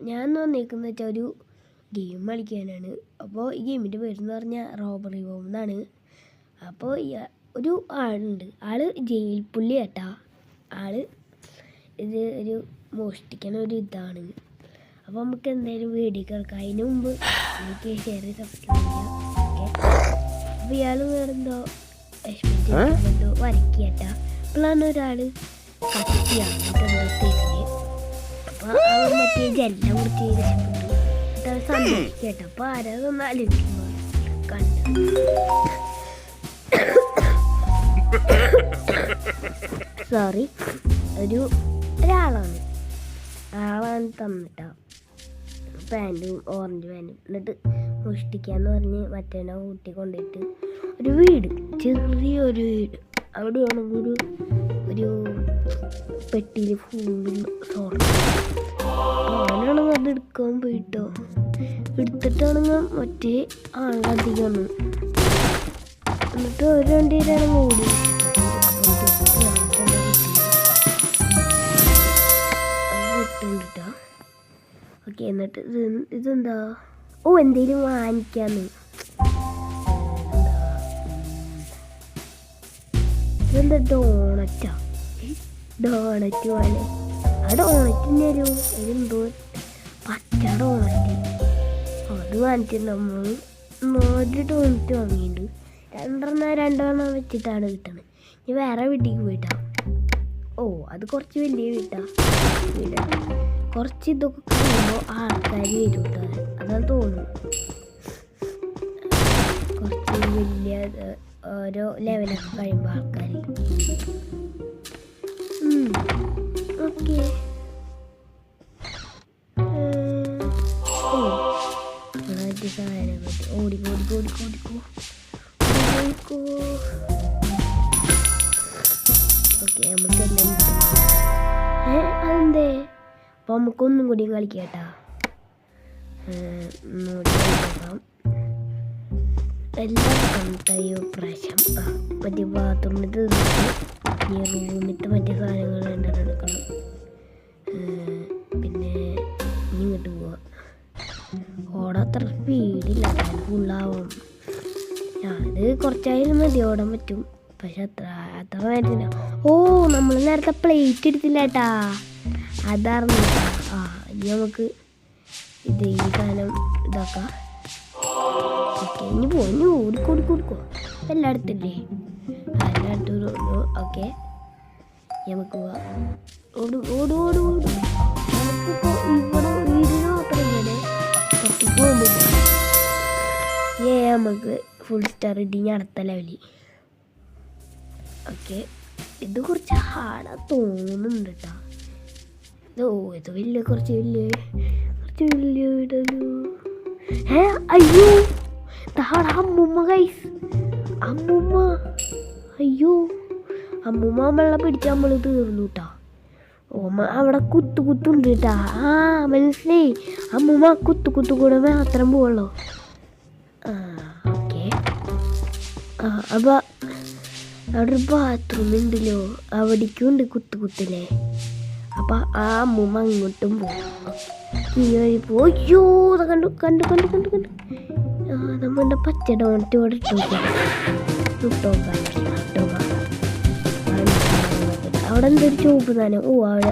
ഞാൻ വന്നേക്കുന്നത് വെച്ചാൽ ഒരു ഗെയിം കളിക്കാനാണ്. അപ്പോൾ ഈ ഗെയിമിൻ്റെ പേരെന്ന് പറഞ്ഞാൽ റോബറി ഹോം എന്നാണ്. അപ്പോൾ ഒരു ആളുണ്ട്, ആള് ജയിൽ പുള്ളി കേട്ടാ. ആള് ഇത് ഒരു മോഷ്ടിക്കണ ഒരു ഇതാണ്. അപ്പോൾ നമുക്ക് എന്തായാലും വീഡിയോ കേൾക്കാം. അതിന് മുമ്പ് എനിക്ക് ഷെയർ ചെയ്ത് സബ്സ്ക്രൈബ് ചെയ്യാം. ഓക്കെ, അപ്പോൾ ഇയാൾ വേറെന്തോ എന്തോ വരയ്ക്കേട്ടാ. അപ്പോഴാണ് ഒരാൾ കത്തിയാണ് തേക്കിന്. അപ്പോൾ അവൻ മറ്റേ ജെല്ലാം കുറിച്ച് രക്ഷപ്പെട്ടു. എന്നിട്ട് അവൻ സന്തോഷിക്കേട്ടോ. അപ്പോൾ ആരാതൊന്ന് ആലോചിക്കുമ്പോൾ കണ്ടു. സോറി, ഒരാളാണ് തന്നിട്ടാ പാൻറ്റും ഓറഞ്ച് പാൻറ്റും. എന്നിട്ട് മോഷ്ടിക്കാന്ന് പറഞ്ഞ് മറ്റേനെ കൂട്ടി കൊണ്ടുപോയിട്ട് ഒരു വീട്, ചെറിയൊരു വീട്, അവിടെയാണെങ്കിൽ ഒരു പെട്ടിയിൽ ഫുള്ളും സ്വർണ്ണം. അവനാണെങ്കിൽ അത് എടുക്കാൻ പോയിട്ടോ. എടുത്തിട്ടാണെങ്കിൽ മറ്റേ ആളധികമാണ്. എന്നിട്ട് ഒരു രണ്ടുപേരാണെങ്കിൽ ഓടി. കിട്ടുന്നുണ്ടാ. ഓക്കെ, എന്നിട്ട് ഇതെന്താ? ഓ, എന്തേലും വാങ്ങിക്കാന്ന്. ഇതെന്താ? ഡോണറ്റാ. ഡോണറ്റ് പോലെ. ആ ഡോണറ്റിൻ്റെ എന്തോ പച്ച ഡോണറ്റ്. അത് വാങ്ങിച്ചിട്ടുണ്ട്. നമ്മൾ 4 ഡോണറ്റ് വാങ്ങിയിട്ടുണ്ട്. രണ്ടെണ്ണം വെച്ചിട്ടാണ് കിട്ടുന്നത്. ഇനി വേറെ വീട്ടിലേക്ക് പോയിട്ടാ. ഓ, അത് കുറച്ച് വലിയ വീടാ. കുറച്ച് ഇതൊക്കെ കഴിയുമ്പോൾ ആൾക്കാർ വരും കേട്ടോ. അതാണ് തോന്നുന്നു. കുറച്ച് വലിയ ഓരോ ലെവലൊക്കെ കഴിയുമ്പോൾ ആൾക്കാർ. ഓക്കെ, സാധനം ഓടിക്കോ. ഓക്കെ, നമുക്കെല്ലാം അതെന്തേ? അപ്പോൾ നമുക്കൊന്നും കൂടി കളിക്കാട്ടാ. നോക്കാം എല്ലാം കണ്ടയോ പ്രാവശ്യം. മറ്റേ ബാത്റൂമിൽ റൂമിട്ട് മറ്റേ സാധനങ്ങൾ എടുക്കണം. പിന്നെ ഇങ്ങോട്ട് പോവാം. ഓടാത്ര സ്പീഡില്ല, ഫുള്ളാവും. അത് കുറച്ചായാലും മതി, ഓടാൻ പറ്റും. പക്ഷെ അത്ര നേരത്തില്ല. ഓ, നമ്മൾ നേരത്തെ പ്ലേറ്റ് എടുത്തില്ല കേട്ടാ. അതാർന്നു. ഇനി നമുക്ക് ഈ സാധനം ഇതാക്കാം. ഓക്കെ, ഇനി ഓടിക്കോ. എല്ലായിടത്തില്ലേ? എല്ലായിടത്തും. ഓക്കെ, നമുക്ക് പോവാം. ഓട്. നമുക്കിപ്പോൾ ഇവിടെ വീടിന് മാത്രം ഇങ്ങനെ കത്തിക്ക് പോകുമ്പോൾ നമുക്ക് ഫുൾ സ്റ്റാർ ഇടിഞ്ഞ് അടുത്ത ലെവലിൽ. ഓക്കെ, ഇത് കുറച്ച് ഹാർഡാ തോന്നുന്നുണ്ട് കേട്ടോ. ഇത് കുറച്ച് വലിയ വീടല്ലോ. അയ്യോ, അമ്മൂമ്മ ഗൈസ്. അമ്മൂമ്മ വെള്ളം പിടിച്ച് നമ്മൾ തീർന്നു കേട്ടോ. ഓമ്മ അവിടെ കുത്തുണ്ട് കേട്ടാ. മനസ്സിലായി. അമ്മൂമ്മ കുത്തു കൂടെ മാത്രം പോവുള്ളൂ. ഓക്കെ, അപ്പോൾ അവിടെ ഒരു ബാത്റൂം ഉണ്ടല്ലോ, അവിടേക്കും ഉണ്ട് കുത്തില്ലേ. അപ്പം ആ അമ്മൂമ്മ അങ്ങോട്ടും പോകും. ഈ വഴി പോയോ. കണ്ടു. നമ്മളുടെ പച്ച ഡോണറ്റ് ഇവിടെ ഇട്ടോക്കാം. അവിടെ എന്തൊരു ചുവപ്പ് തന്നെ. ഓ, അവിടെ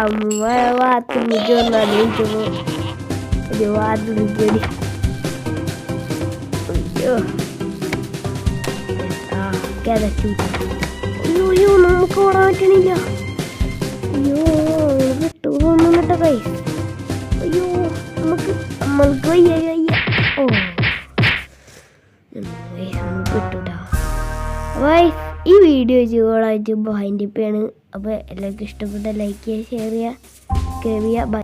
അമ്മ വാത്തിലേക്ക് വന്നാലേ ഒരു വാതിലേക്ക് വരി. അയ്യോ, കിതച്ചു. അയ്യോ, നമുക്ക് ഓടാൻ പറ്റണില്ല. അയ്യോ, വിട്ടു തോന്നുന്നിട്ട കൈ. അയ്യോ, നമ്മൾക്ക് വയ്യ. ഓ, കിട്ടൂട്ടാ. ഈ വീഡിയോ ചെയ്തോളായിട്ട് ബൈൻഡിപ്പാണ്. അപ്പോൾ എല്ലാവർക്കും ഇഷ്ടപ്പെട്ട ലൈക്ക് ചെയ്യുക, ഷെയർ ചെയ്യുക, സബ്സ്ക്രൈബ് ചെയ്യുക.